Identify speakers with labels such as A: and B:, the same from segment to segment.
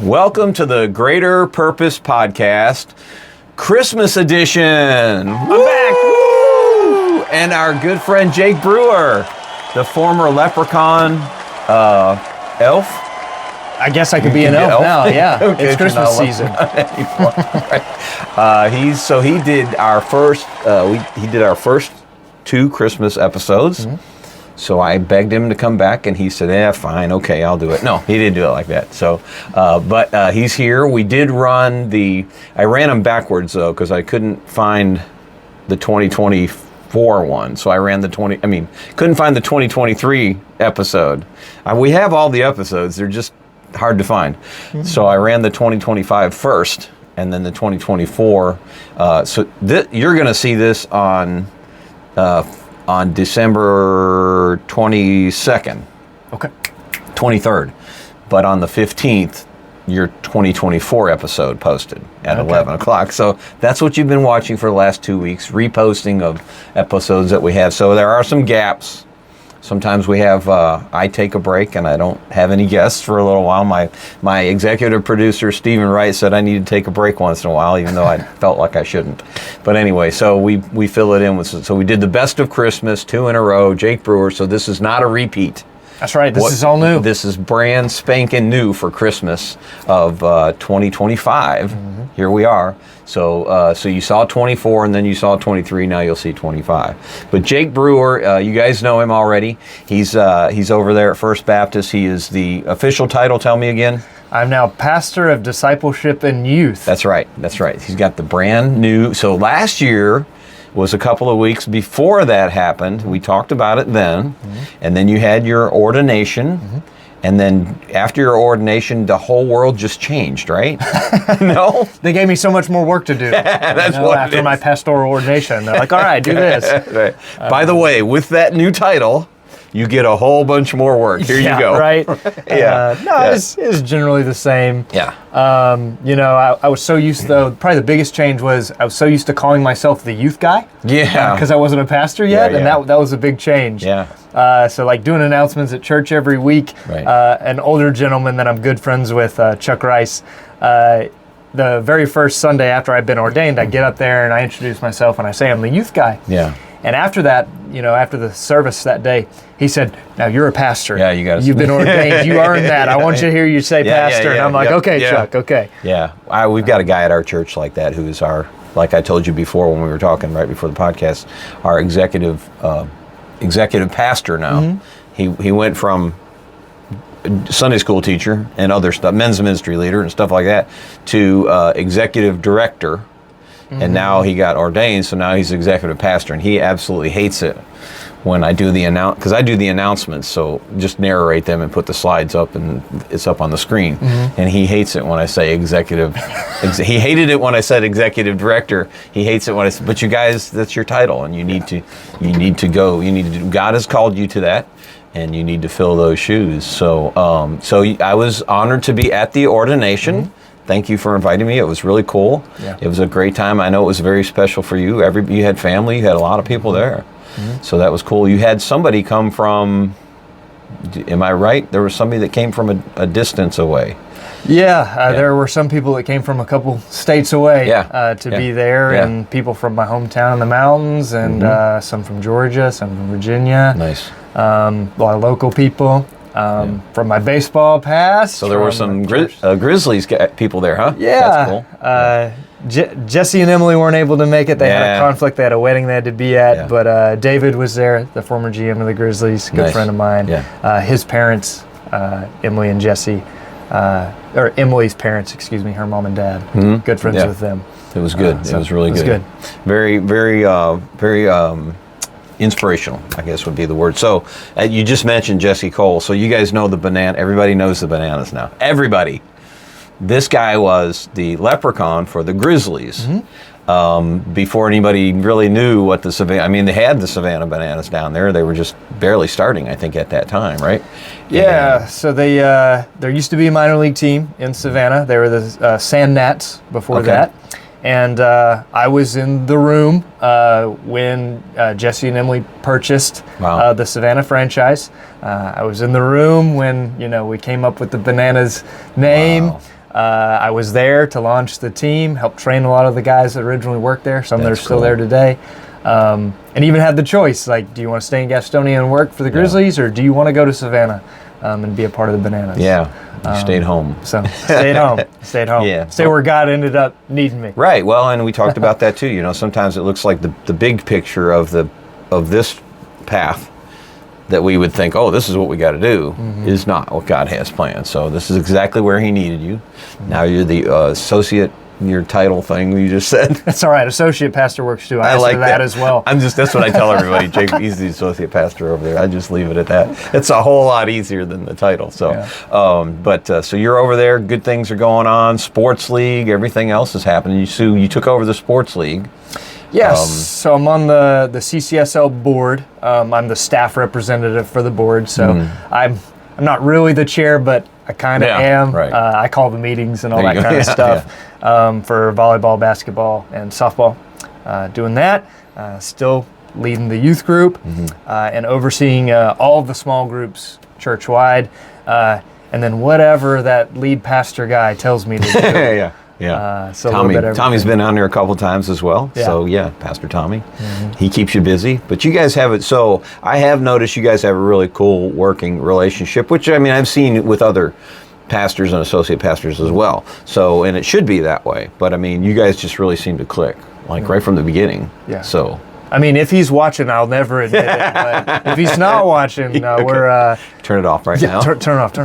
A: Welcome to the Greater Purpose Podcast, Christmas edition. I'm back. Woo! And our good friend Jake Brewer, the former leprechaun elf.
B: I guess I could be an elf now. Yeah,
A: Okay,
B: it's Christmas season.
A: He did our first. He did our first 2 Christmas episodes. Mm-hmm. So I begged him to come back, and he said, fine, okay, I'll do it. No, he didn't do it like that. So, but he's here. We did run I ran them backwards, though, because I couldn't find the 2024 one. So I ran couldn't find the 2023 episode. We have all the episodes. They're just hard to find. Mm-hmm. So I ran the 2025 first, and then the 2024. You're going to see this on December 22nd.
B: Okay.
A: 23rd. But on the 15th, your 2024 episode posted at 11 o'clock. So that's what you've been watching for the last 2 weeks, reposting of episodes that we have. So there are some gaps. Sometimes we have, I take a break and I don't have any guests for a little while. My executive producer, Stephen Wright, said I need to take a break once in a while, even though I felt like I shouldn't. But anyway, so we fill it in with, so we did the best of Christmas, 2 in a row, Jake Brewer, so this is not a repeat.
B: That's right, this is all new.
A: This is brand spanking new for Christmas of 2025. Mm-hmm. Here we are. So you saw 24 and then you saw 23. Now you'll see 25. But Jake Brewer, you guys know him already. He's over there at First Baptist. He is the official title. Tell me again.
B: I'm now pastor of discipleship and youth.
A: That's right. He's got the brand new. So last year was a couple of weeks before that happened. We talked about it then. Mm-hmm. And then you had your ordination. Mm-hmm. And then after your ordination, the whole world just changed, right? No?
B: They gave me so much more work to do.
A: That's what
B: after my pastoral ordination. They're like, all right, do this.
A: Right. By the way, with that new title, you get a whole bunch more work. Here you go.
B: Right? It's generally the same.
A: Yeah.
B: I was so used to, probably the biggest change was I was so used to calling myself the youth guy.
A: Yeah.
B: Because I wasn't a pastor yet, and that was a big change.
A: Yeah.
B: So like doing announcements at church every week.
A: Right.
B: An older gentleman that I'm good friends with, Chuck Rice, the very first Sunday after I'd been ordained, I get up there and I introduce myself and I say I'm the youth guy.
A: Yeah.
B: And after that, after the service that day, he said, now you're a pastor.
A: Yeah, you got to.
B: You've been ordained. You earned that. I want you to hear you say pastor. And I'm like, okay, Chuck, okay.
A: Yeah. We've got a guy at our church like that who is like I told you before when we were talking right before the podcast, our executive pastor now. Mm-hmm. He went from Sunday school teacher and other stuff, men's ministry leader and stuff like that, to executive director. Mm-hmm. And now he got ordained, so now he's executive pastor, and he absolutely hates it when I do because I do the announcements, so just narrate them and put the slides up, and it's up on the screen. Mm-hmm. And he hates it when I say executive. He hated it when I said executive director. He hates it when I said, but you guys, that's your title, and you need to go. God has called you to that, and you need to fill those shoes. So I was honored to be at the ordination. Mm-hmm. Thank you for inviting me. It was really cool. Yeah. It was a great time. I know it was very special for you. You had family. You had a lot of people there. Mm-hmm. So that was cool. You had somebody come from, am I right? There was somebody that came from a distance away.
B: Yeah, there were some people that came from a couple states away to be there, and people from my hometown in the mountains, and some from Georgia, some from Virginia.
A: Nice.
B: A lot of local people. From my baseball past.
A: So there were some Grizzlies people there, huh?
B: Yeah. That's cool. Jesse and Emily weren't able to make it. They had a conflict. They had a wedding they had to be at. Yeah. But David was there, the former GM of the Grizzlies, good friend of mine. Yeah. His parents, Emily and Jesse, or Emily's parents, her mom and dad, good friends with them.
A: It was good. It was really good.
B: It was good.
A: Very, very, very inspirational, I guess would be the word. So you just mentioned Jesse Cole. So you guys know the banana. Everybody knows the Bananas now. Everybody. This guy was the leprechaun for the Grizzlies. Mm-hmm. Before anybody really knew what the Savannah. I mean, they had the Savannah Bananas down there. They were just barely starting, I think, at that time, right?
B: Yeah. So there used to be a minor league team in Savannah. They were the Sand Gnats before that. And I was in the room when Jesse and Emily purchased the Savannah franchise. I was in the room when we came up with the Bananas name. I was there to launch the team, helped train a lot of the guys that originally worked there, some that are still there today. And even had the choice, like, do you want to stay in Gastonia and work for the Grizzlies, or do you want to go to Savannah and be a part of the Bananas?
A: Yeah, you stayed home.
B: So stayed home. Yeah. Stay where God ended up needing me.
A: Right. Well, and we talked about that too. You know, sometimes it looks like the big picture of this path that we would think, oh, this is what we got to do, is not what God has planned. So this is exactly where He needed you. Now you're the associate. Your title thing you just said.
B: That's all right. Associate pastor works too. I like that as well.
A: That's what I tell everybody. Jake, he's the associate pastor over there. I just leave it at that. It's a whole lot easier than the title. So, so you're over there. Good things are going on. Sports league, everything else is happening. You took over the sports league.
B: Yes. So I'm on the CCSL board. I'm the staff representative for the board. So I'm not really the chair, but I kind of am. Right. I call the meetings and all that kind of stuff for volleyball, basketball, and softball. Doing that, still leading the youth group and overseeing all of the small groups church-wide. And then whatever that lead pastor guy tells me to do. So
A: Tommy's been on there a couple times as well. Yeah. So Pastor Tommy, he keeps you busy. But you guys have it. So I have noticed you guys have a really cool working relationship, which I've seen with other pastors and associate pastors as well. So, and it should be that way. But you guys just really seem to click, right from the beginning. Yeah. So.
B: If he's watching, I'll never admit it. But if he's not watching, we're...
A: turn it off now.
B: Turn it off.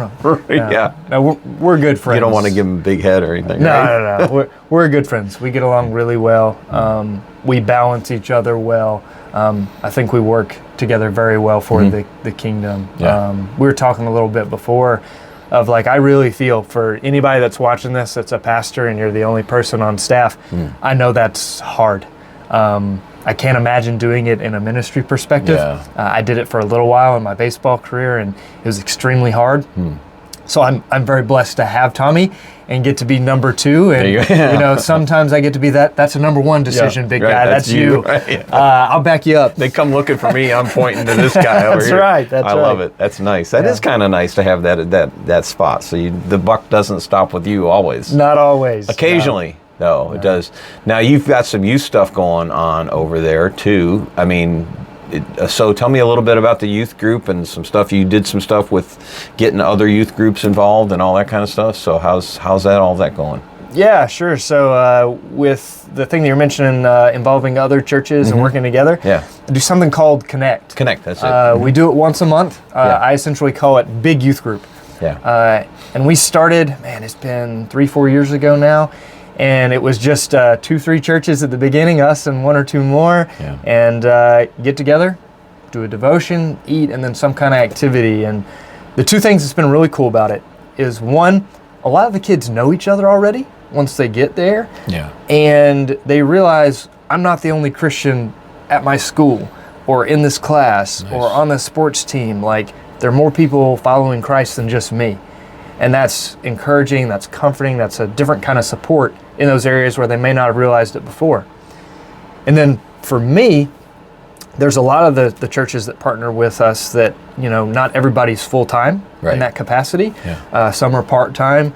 B: No, we're good friends.
A: You don't want to give him a big head or anything,
B: right? No. We're good friends. We get along really well. We balance each other well. I think we work together very well for the kingdom. Yeah. We were talking a little bit before of I really feel for anybody that's watching this that's a pastor and you're the only person on staff, I know that's hard. I can't imagine doing it in a ministry perspective. Yeah. I did it for a little while in my baseball career, and it was extremely hard. So I'm very blessed to have Tommy and get to be number 2. And sometimes I get to be that's a number 1 decision, big guy. That's you. Right, yeah. I'll back you up.
A: They come looking for me. I'm pointing to this guy over here.
B: That's right.
A: I love it. That's nice. That is kind of nice to have that spot. So the buck doesn't stop with you always.
B: Not always.
A: Occasionally. No, it does. Now, you've got some youth stuff going on over there, too. So tell me a little bit about the youth group and some stuff. You did some stuff with getting other youth groups involved and all that kind of stuff. So how's all that going?
B: Yeah, sure. So with the thing that you're mentioning involving other churches and working together, I do something called Connect.
A: Connect, that's it.
B: We do it once a month. I essentially call it Big Youth Group. Yeah. And we started, it's been 3-4 years ago now. And it was just 2-3 churches at the beginning, us and 1 or 2 more, and get together, do a devotion, eat, and then some kind of activity. And the 2 things that's been really cool about it is, 1, a lot of the kids know each other already once they get there, and they realize I'm not the only Christian at my school or in this class or on this sports team. There are more people following Christ than just me. And that's encouraging, that's comforting, that's a different kind of support in those areas where they may not have realized it before. And then for me, there's a lot of the churches that partner with us that, not everybody's full-time in that capacity. Yeah. Some are part-time,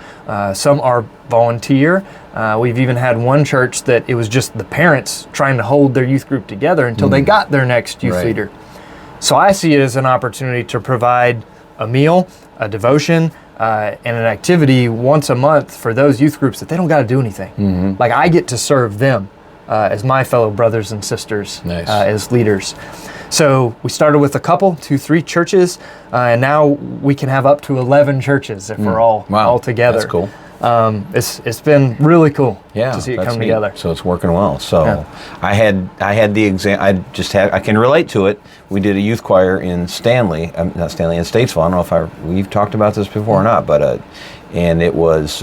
B: some are volunteer. We've even had one church that it was just the parents trying to hold their youth group together until they got their next youth leader. So I see it as an opportunity to provide a meal, a devotion, and an activity once a month for those youth groups that they don't got to do anything. I get to serve them as my fellow brothers and sisters as leaders. So we started with a couple, 2-3 churches, and now we can have up to 11 churches if we're all together. That's
A: cool.
B: It's been really cool to see it come together.
A: So it's working well. So I had the exam. I can relate to it. We did a youth choir in Stanley, not Stanley, in Statesville. I don't know if we've talked about this before or not, but and it was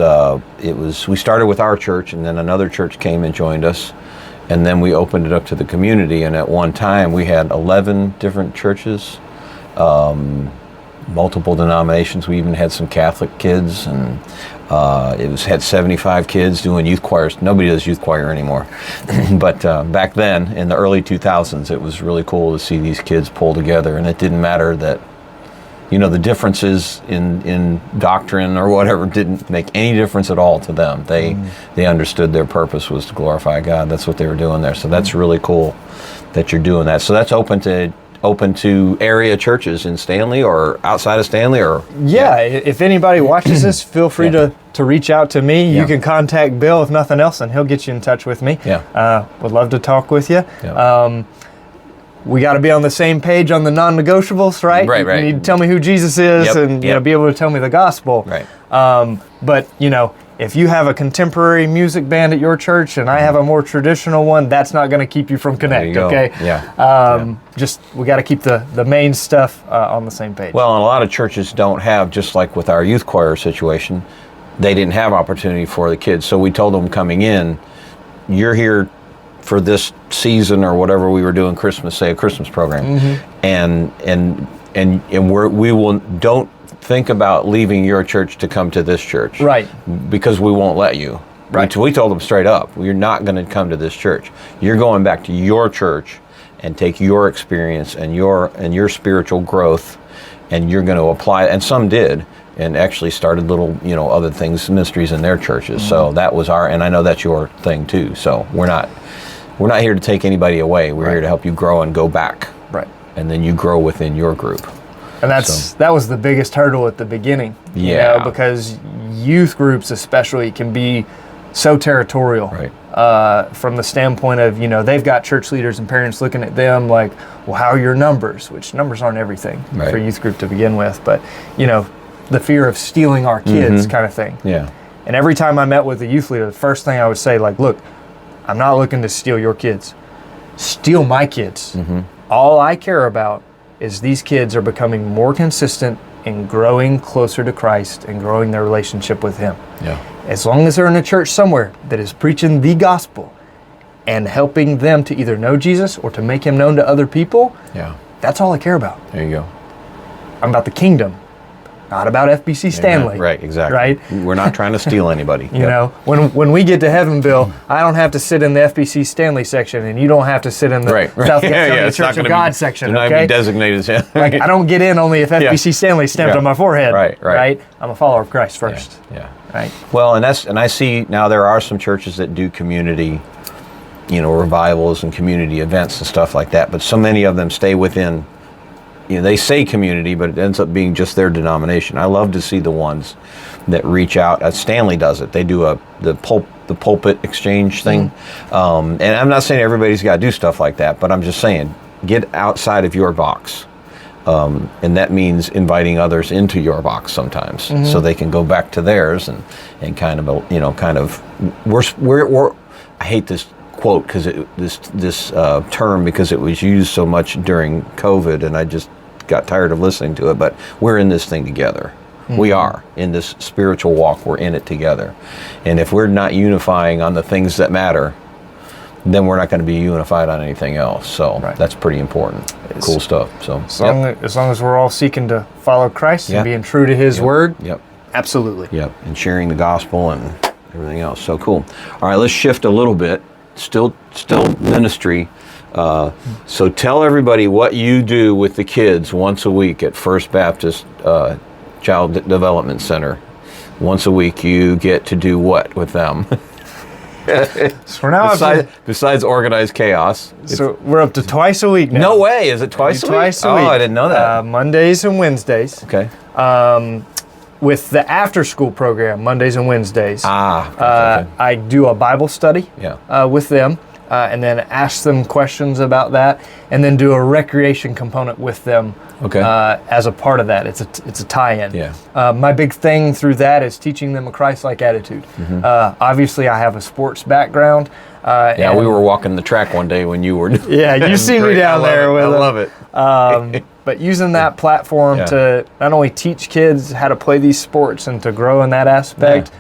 A: we started with our church, and then another church came and joined us, and then we opened it up to the community. And at one time we had 11 different churches. Multiple denominations. We even had some Catholic kids, and had 75 kids doing youth choirs. Nobody does youth choir anymore, but back then in the early 2000s, it was really cool to see these kids pull together, and it didn't matter that the differences in doctrine or whatever didn't make any difference at all to them. They understood their purpose was to glorify God. That's what they were doing there. So that's really cool that you're doing that. So that's open to area churches in Stanley or outside of Stanley, or
B: if anybody watches this, feel free to reach out to me. You can contact Bill if nothing else, and he'll get you in touch with me. Would love to talk with you. We got to be on the same page on the non-negotiables, right?
A: Right.
B: You need to tell me who Jesus is, and be able to tell me the gospel.
A: Right.
B: But if you have a contemporary music band at your church and I have a more traditional one, that's not going to keep you from Connect, okay? Just, we got to keep the main stuff on the same page.
A: Well, and a lot of churches don't have, just like with our youth choir situation, they didn't have opportunity for the kids. So we told them coming in, you're here for this season or whatever we were doing Christmas, say a Christmas program. And don't think about leaving your church to come to this church.
B: Right.
A: Because we won't let you. Right. We told them straight up, you're not going to come to this church. You're going back to your church and take your experience and your spiritual growth, and you're going to apply it. And some did, and actually started little, other things, ministries in their churches. So that was and I know that's your thing too. So we're not here to take anybody away. We're here to help you grow and go back.
B: Right.
A: And then you grow within your group.
B: And that was the biggest hurdle at the beginning. Because youth groups especially can be so territorial.
A: Right.
B: From the standpoint of, they've got church leaders and parents looking at them like, well, how are your numbers? Which numbers aren't everything for a youth group to begin with. But, the fear of stealing our kids kind of thing.
A: Yeah.
B: And every time I met with a youth leader, the first thing I would say, like, look, I'm not looking to steal your kids. Steal my kids. All I care about is these kids are becoming more consistent in growing closer to Christ and growing their relationship with Him. As long as they're in a church somewhere that is preaching the gospel and helping them to either know Jesus or to make Him known to other people, that's all I care about.
A: There you go.
B: I'm about the kingdom, not about FBC Stanley.
A: Right, exactly.
B: Right?
A: We're not trying to steal anybody.
B: When we get to heaven, Bill, I don't have to sit in the FBC Stanley section, and you don't have to sit in the South Carolina Church of God section.
A: They're not
B: okay?
A: be designated.
B: I don't get in only if FBC Stanley stamped on my forehead. Right. I'm a follower of Christ first. Right.
A: Well, and I see now there are some churches that do community, revivals and community events and stuff like that, but so many of them stay within. They say community, but it ends up being just their denomination. I love to see the ones that reach out. Stanley does it. They do the pulpit exchange thing. And I'm not saying everybody's got to do stuff like that, but I'm just saying, get outside of your box. And that means inviting others into your box sometimes, so they can go back to theirs and kind of, I hate this quote because this term because it was used so much during COVID, and I just got tired of listening to it. But we're in this thing together. We are in this spiritual walk. We're in it together, and if we're not unifying on the things that matter, then we're not going to be unified on anything else. So that's pretty important. Cool stuff. So
B: as long as we're all seeking to follow Christ and being true to His word, absolutely.
A: And sharing the gospel and everything else. So cool. All right, let's shift a little bit. Still ministry. So tell everybody what you do with the kids once a week at First Baptist Child Development Center. Once a week, you get to do what with them?
B: So now
A: besides organized chaos.
B: So we're up to twice a week now.
A: No way. Is it twice a week?
B: Twice a week.
A: Oh, I didn't know that.
B: Mondays and Wednesdays.
A: Okay.
B: With the after-school program, Mondays and Wednesdays.
A: Okay.
B: I do a Bible study with them, and then ask them questions about that, and then do a recreation component with them as a part of that. It's a tie-in. My big thing through that is teaching them a Christ-like attitude. Obviously, I have a sports background.
A: We were walking the track one day when you were.
B: You see me down there with them.
A: I love it.
B: But using that platform to not only teach kids how to play these sports and to grow in that aspect,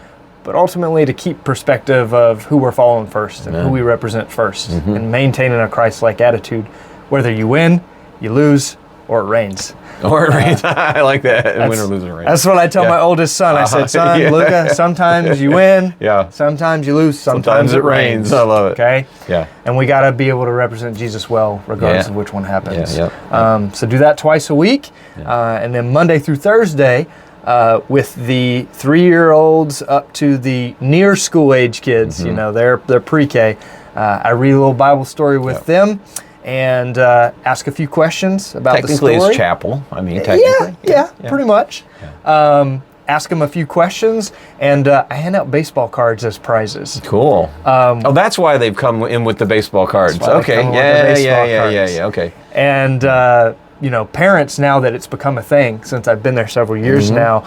B: but ultimately to keep perspective of who we're following first and who we represent first, and maintaining a Christ-like attitude. Whether you win, you lose, or it rains.
A: Or it rains. I like that. Win or lose or rain.
B: That's what I tell my oldest son. I said, son, Luca, sometimes you win.
A: Yeah.
B: Sometimes you lose. Sometimes it rains.
A: I love it.
B: Okay?
A: Yeah.
B: And we got to be able to represent Jesus well, regardless of which one happens.
A: Yeah.
B: So do that twice a week. And then Monday through Thursday, with the 3-year-olds up to the near school age kids, they're pre-K. I read a little Bible story with them. And ask a few questions about the story.
A: Technically, it's chapel. I mean, technically.
B: Yeah, pretty much. Ask them a few questions, and I hand out baseball cards as prizes.
A: Cool. That's why they've come in with the baseball cards. Okay. Yeah. Okay.
B: And parents, now that it's become a thing, since I've been there several years now,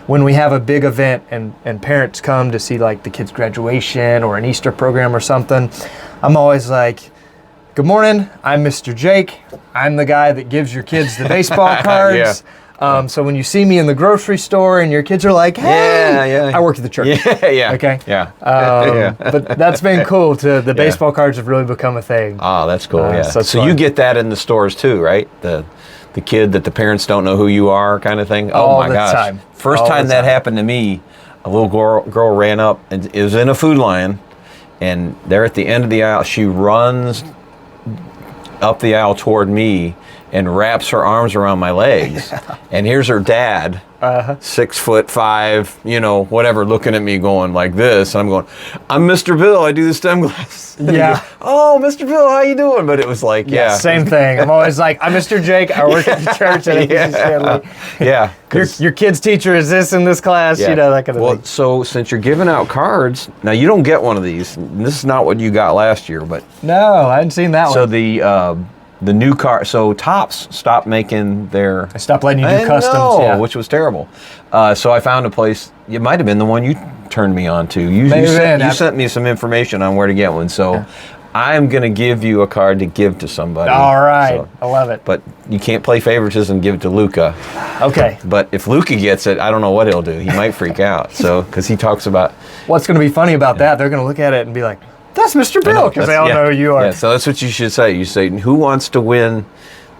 B: when we have a big event and parents come to see like the kids' graduation or an Easter program or something, I'm always like, good morning, I'm Mr. Jake. I'm the guy that gives your kids the baseball cards. So when you see me in the grocery store and your kids are like, hey, I work at the church. Okay? But that's been cool. The baseball cards have really become a thing.
A: Oh, that's cool, So you get that in the stores too, right? The kid that the parents don't know who you are kind of thing? Oh my gosh.
B: Time.
A: First time that happened to me, a little girl ran up and it was in a Food Lion, and they're at the end of the aisle. She runs up the aisle toward me and wraps her arms around my legs. And here's her dad, 6'5", whatever, looking at me going like this. And I'm going, I'm Mr. Bill, I do the STEM class.
B: Yeah.
A: Goes, oh, Mr. Bill, how you doing? But it was like,
B: Same thing. I'm always like, I'm Mr. Jake, I work at the church at Stanley.
A: Yeah.
B: Your kid's teacher is this in this class, that kind of thing.
A: So since you're giving out cards, now you don't get one of these. This is not what you got last year, but.
B: No, I hadn't seen that one.
A: So the new car, so Tops stopped making their.
B: I stopped letting you do customs,
A: which was terrible. So I found a place. It might have been the one you turned me on to. You sent me some information on where to get one. So I'm gonna give you a card to give to somebody.
B: All right, so, I love it.
A: But you can't play favoritism and give it to Luca.
B: Okay.
A: But if Luca gets it, I don't know what he'll do. He might freak out. So because he talks about.
B: What's gonna be funny about that? They're gonna look at it and be like, that's Mr. Bill, because they all know who you are.
A: Yeah, so that's what you should say. You say, who wants to win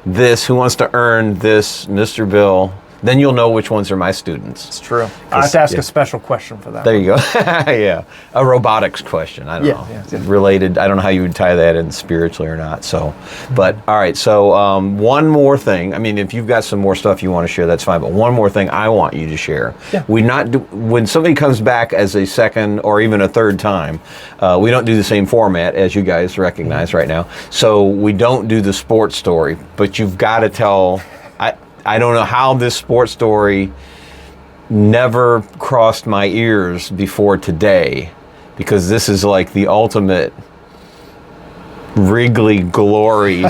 A: this? Who wants to earn this, Mr. Bill? Then you'll know which ones are my students.
B: It's true. I have to ask a special question for that.
A: There you go. A robotics question. I don't know. Related. I don't know how you would tie that in spiritually or not. So, but all right. So one more thing. I mean, if you've got some more stuff you want to share, that's fine. But one more thing I want you to share. Yeah. When somebody comes back as a second or even a third time, we don't do the same format as you guys recognize right now. So we don't do the sports story, but you've got to tell. I don't know how this sports story never crossed my ears before today, because this is like the ultimate Wrigley glory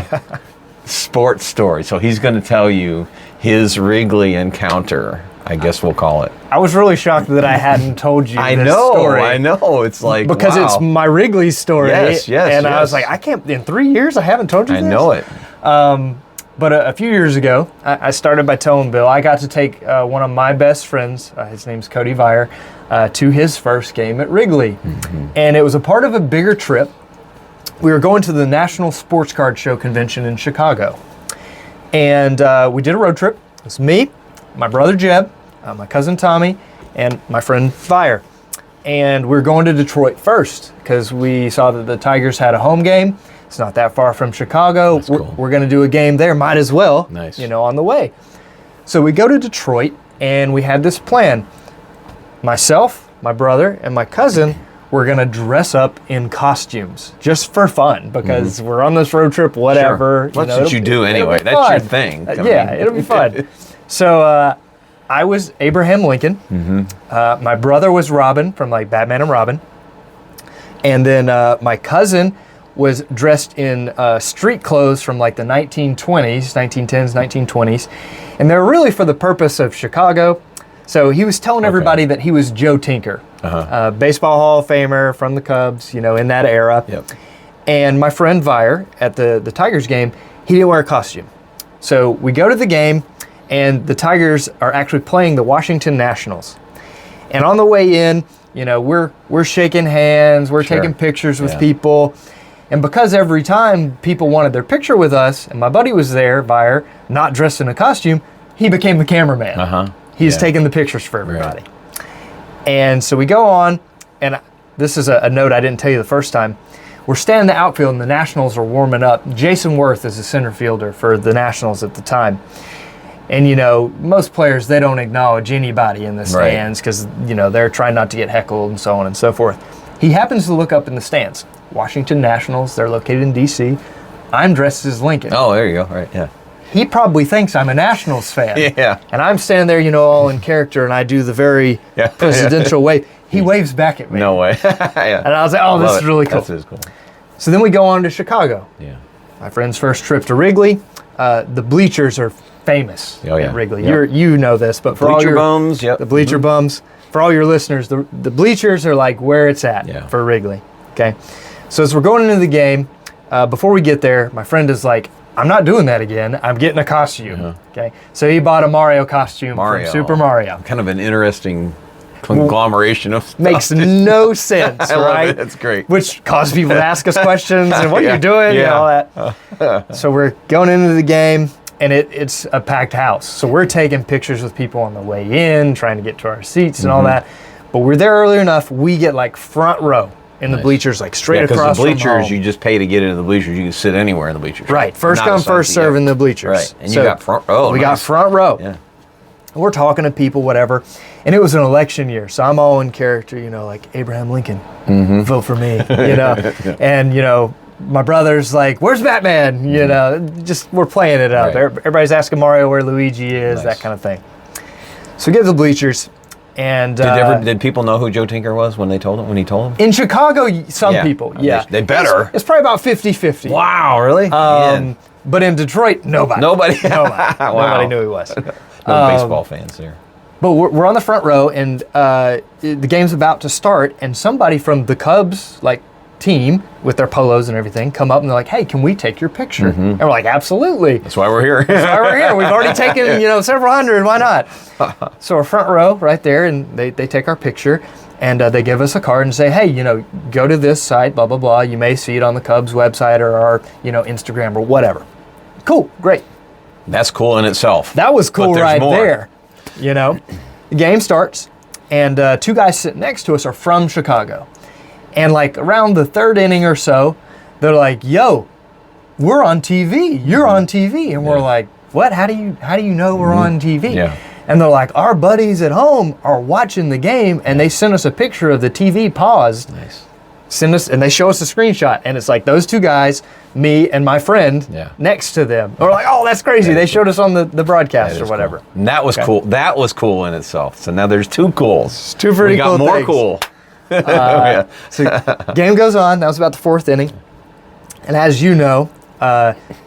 A: sports story. So he's going to tell you his Wrigley encounter, I guess we'll call it.
B: I was really shocked that I hadn't told you this story.
A: I know. It's like,
B: because it's my Wrigley story.
A: Yes.
B: And I was like, I can't, in 3 years, I haven't told you this.
A: I know it.
B: But a few years ago, I started by telling Bill, I got to take one of my best friends, his name's Cody Vire, to his first game at Wrigley. And it was a part of a bigger trip. We were going to the National Sports Card Show convention in Chicago. And we did a road trip. It was me, my brother Jeb, my cousin Tommy, and my friend Vire. And we were going to Detroit first because we saw that the Tigers had a home game. It's not that far from Chicago.
A: That's cool.
B: We're going to do a game there. Might as well,
A: nice.
B: On the way. So we go to Detroit, and we had this plan. Myself, my brother, and my cousin were going to dress up in costumes just for fun because we're on this road trip, whatever.
A: Sure. That's what you do anyway. That's your thing.
B: It'll be fun. So I was Abraham Lincoln. My brother was Robin from like Batman and Robin. And then my cousin was dressed in street clothes from like the 1920s, 1910s, 1920s. And they were really for the purpose of Chicago. So he was telling everybody that he was Joe Tinker, baseball Hall of Famer from the Cubs, in that era.
A: Yep.
B: And my friend Vire at the Tigers game, he didn't wear a costume. So we go to the game, and the Tigers are actually playing the Washington Nationals. And on the way in, we're shaking hands, we're taking pictures with people. And because every time people wanted their picture with us, and my buddy was there, Buyer, not dressed in a costume, he became the cameraman. He's taking the pictures for everybody. Right. And so we go on, and this is a note I didn't tell you the first time. We're standing in the outfield, and the Nationals are warming up. Jason Worth is the center fielder for the Nationals at the time. And, you know, most players, they don't acknowledge anybody in the stands because, you know, they're trying not to get heckled and so on and so forth. He happens to look up in the stands. Washington Nationals, they're located in D.C. I'm dressed as Lincoln.
A: Oh, there you go. Right, yeah.
B: He probably thinks I'm a Nationals fan.
A: Yeah.
B: And I'm standing there, you know, all in character, and I do the very presidential wave. He waves back at me.
A: No way. Yeah.
B: And I was like, oh, this is really cool.
A: This is cool.
B: So then we go on to Chicago.
A: Yeah.
B: My friend's first trip to Wrigley. The bleachers are famous at Wrigley.
A: Yep.
B: You know this, but for
A: bleacher
B: all your
A: bums,
B: the bleacher bums, for all your listeners, the bleachers are like where it's at for Wrigley. Okay. So as we're going into the game, before we get there, my friend is like, I'm not doing that again. I'm getting a costume. Okay. So he bought a Mario costume from Super Mario.
A: Kind of an interesting conglomeration of stuff.
B: Makes no sense,
A: I
B: right?
A: love it. That's great.
B: Which caused people to ask us questions and what you're doing and all that. So we're going into the game, and it's a packed house. So we're taking pictures with people on the way in, trying to get to our seats and all that. But we're there early enough, we get like front row in the bleachers, like straight across
A: from home. Because the bleachers,
B: you
A: you just pay to get into the bleachers. You can sit anywhere in the bleachers.
B: Right. First come, first serve in the bleachers.
A: Right. And so you got front row.
B: We got front row.
A: Yeah.
B: We're talking to people, whatever. And it was an election year, so I'm all in character, you know, like Abraham Lincoln, vote for me, you know. And, you know, my brother's like, where's Batman? You know, just we're playing it up. Right. Everybody's asking Mario where Luigi is, that kind of thing. So we get to the bleachers. And
A: did people know who Joe Tinker was when he told them?
B: In Chicago, some people,
A: They better.
B: It's probably about 50-50.
A: Wow, really?
B: But in Detroit, nobody.
A: Nobody
B: Nobody knew who he was.
A: No baseball fans there.
B: But we're on the front row, and the game's about to start, and somebody from the Cubs, team with their polos and everything come up and they're like, hey, can we take your picture? And we're like, absolutely.
A: That's why we're here.
B: That's why we're here. We've already taken, several hundred. Why not? So we're front row right there, and they take our picture, and they give us a card and say, hey, go to this site, blah, blah, blah. You may see it on the Cubs website or our, Instagram or whatever. Cool. Great.
A: That's cool in itself.
B: That was cool right there. The game starts, and two guys sitting next to us are from Chicago. And around the third inning or so, they're like, yo, we're on TV. You're on TV. And we're like, what? How do you know we're on TV?
A: Yeah.
B: And they're like, our buddies at home are watching the game, and they sent us a picture of the TV paused.
A: Nice.
B: And they show us a screenshot, and it's like those two guys, me and my friend, next to them. We're like, oh, that's crazy. They showed us on the broadcast or whatever.
A: Cool. And that was cool. That was cool in itself. So now there's two cools.
B: Two pretty cool things.
A: We got more cool.
B: So game goes on. That was about the fourth inning. And as you know,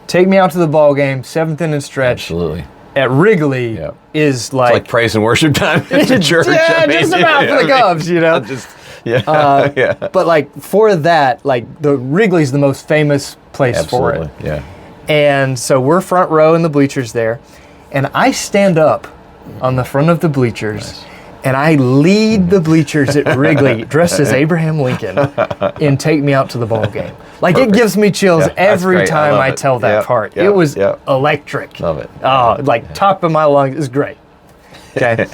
B: take me out to the ball game, seventh inning stretch.
A: Absolutely.
B: At Wrigley is like...
A: It's like praise and worship time at the church.
B: Yeah, just about for the Cubs, But for that, the Wrigley's the most famous place for it.
A: Yeah.
B: And so we're front row in the bleachers there. And I stand up on the front of the bleachers. Nice. And I lead the bleachers at Wrigley, dressed as Abraham Lincoln, and take me out to the ball game. It gives me chills every time I tell that part. It was electric.
A: Love it.
B: Oh, top of my lungs. It's great. Okay.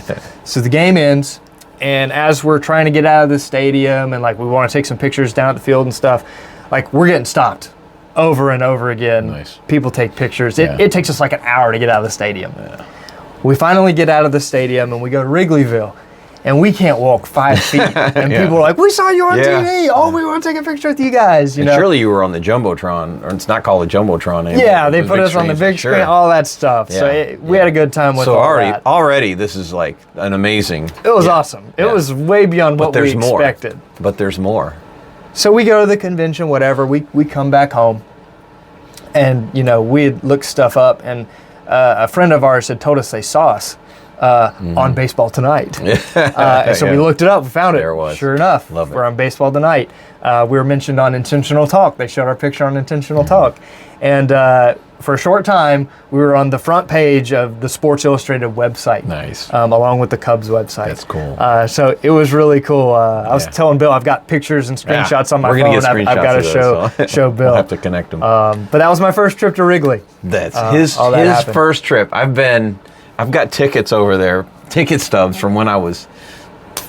B: So the game ends, and as we're trying to get out of the stadium, and we want to take some pictures down at the field and stuff, we're getting stopped over and over again.
A: Nice.
B: People take pictures. It takes us an hour to get out of the stadium. Yeah. We finally get out of the stadium, and we go to Wrigleyville, and we can't walk 5 feet. And people are like, we saw you on TV. Oh, we want to take a picture with you guys.
A: And surely you were on the Jumbotron, or it's not called the Jumbotron anymore.
B: Yeah, they put us on the big screen, all that stuff. Yeah. So we had a good time with all that.
A: Already, this is an amazing...
B: It was awesome. It was way beyond what we expected.
A: But there's more.
B: So we go to the convention, whatever. We come back home, and, we'd look stuff up, and a friend of ours had told us they saw us on Baseball Tonight. So we looked it up, we found it.
A: There it was.
B: Sure enough,
A: Love it.
B: We're on Baseball Tonight. We were mentioned on Intentional Talk. They showed our picture on Intentional Talk. And for a short time, we were on the front page of the Sports Illustrated website.
A: Nice.
B: Along with the Cubs website.
A: That's cool.
B: So it was really cool. I was telling Bill, I've got pictures and screenshots on my phone. I've got to show Bill.
A: We'll have to connect them.
B: But that was my first trip to Wrigley.
A: That's his first trip. I've got tickets over there, ticket stubs from when I was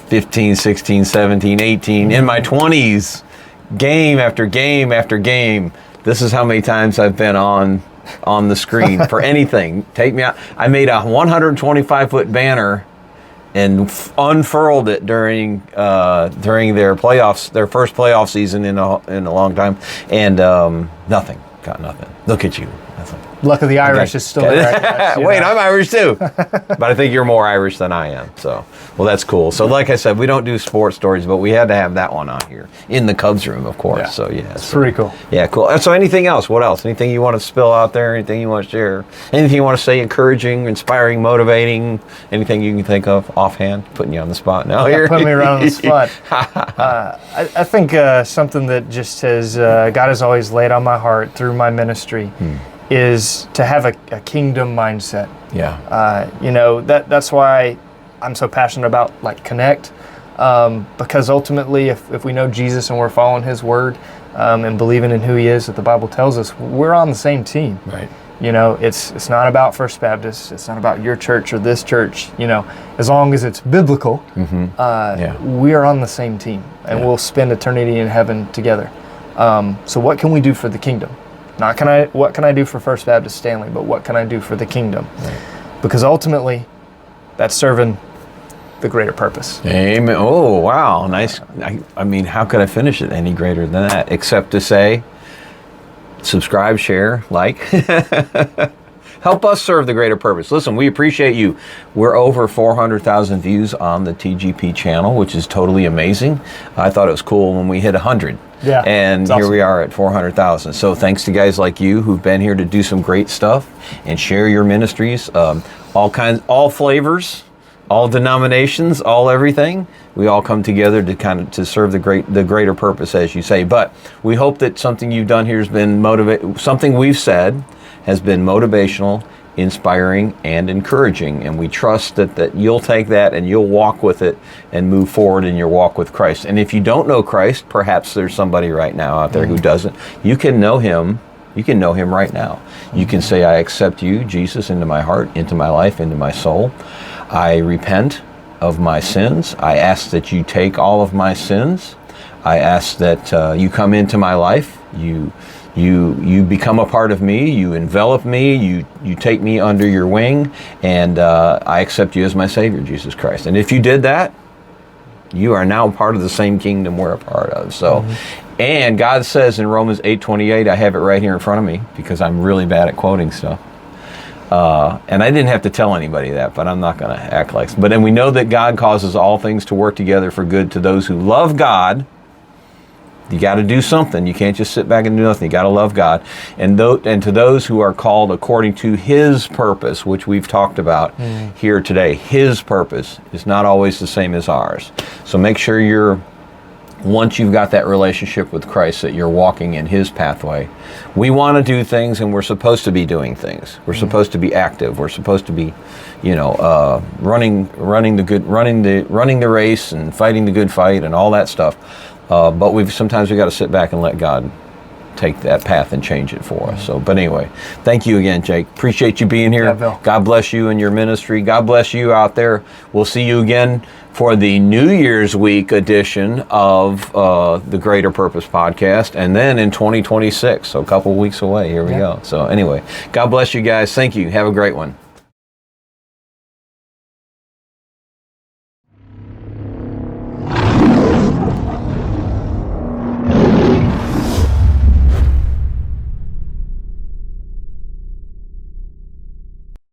A: 15, 16, 17, 18, in my 20s, game after game after game. This is how many times I've been on the screen for anything. Take me out. I made a 125-foot banner and unfurled it during their playoffs, their first playoff season in a long time, and nothing. Got nothing. Look at you.
B: Luck of the Irish is still there.
A: Wait, I'm Irish too. But I think you're more Irish than I am. So, well, that's cool. So, like I said, we don't do sports stories, but we had to have that one on here in the Cubs room, of course. Yeah. So, yeah.
B: It's pretty cool.
A: Yeah, cool. So, anything else? What else? Anything you want to spill out there? Anything you want to share? Anything you want to say encouraging, inspiring, motivating? Anything you can think of offhand? Putting you on the spot now here.
B: Putting me around on the spot. I think something that just has, God has always laid on my heart through my ministry is to have a kingdom mindset.
A: Yeah.
B: That's why I'm so passionate about Connect, because ultimately if we know Jesus and we're following his word and believing in who he is that the Bible tells us, we're on the same team.
A: Right.
B: It's not about First Baptist, it's not about your church or this church, as long as it's biblical, we are on the same team and we'll spend eternity in heaven together. So what can we do for the kingdom? Not what can I do for First Baptist Stanley, but what can I do for the kingdom? Right. Because ultimately, that's serving the greater purpose.
A: Amen. Oh, wow. Nice. I mean, how could I finish it any greater than that? Except to say, subscribe, share, like. Help us serve the greater purpose. Listen, we appreciate you. We're over 400,000 views on the TGP channel, which is totally amazing. I thought it was cool when we hit 100.
B: Yeah,
A: and here we are at 400,000. So thanks to guys like you who've been here to do some great stuff and share your ministries, all flavors, all denominations, all everything. We all come together to serve the greater purpose, as you say. But we hope that something you've done here has been something we've said has been motivational, inspiring, and encouraging. And we trust that you'll take that and you'll walk with it and move forward in your walk with Christ. And if you don't know Christ, perhaps there's somebody right now out there who doesn't. You can know him. You can know him right now. You can say, I accept you, Jesus, into my heart, into my life, into my soul. I repent of my sins. I ask that you take all of my sins. I ask that you come into my life. You become a part of me, you envelop me, you take me under your wing, and I accept you as my Savior, Jesus Christ. And if you did that, you are now part of the same kingdom we're a part of. So, and God says in Romans 8:28, I have it right here in front of me because I'm really bad at quoting stuff. And I didn't have to tell anybody that, but I'm not going to act like. But then we know that God causes all things to work together for good to those who love God. You got to do something. You can't just sit back and do nothing. You got to love God. And to those who are called according to his purpose, which we've talked about here today, his purpose is not always the same as ours. So make sure once you've got that relationship with Christ, that you're walking in his pathway. We want to do things, and we're supposed to be doing things. We're supposed to be active. We're supposed to be, running the race and fighting the good fight and all that stuff. But sometimes we got to sit back and let God take that path and change it for us. So, but anyway, thank you again, Jake. Appreciate you being here.
B: Yeah, Bill.
A: God bless you and your ministry. God bless you out there. We'll see you again for the New Year's Week edition of the Greater Purpose Podcast, and then in 2026. So a couple weeks away. Here we go. So anyway, God bless you guys. Thank you. Have a great one.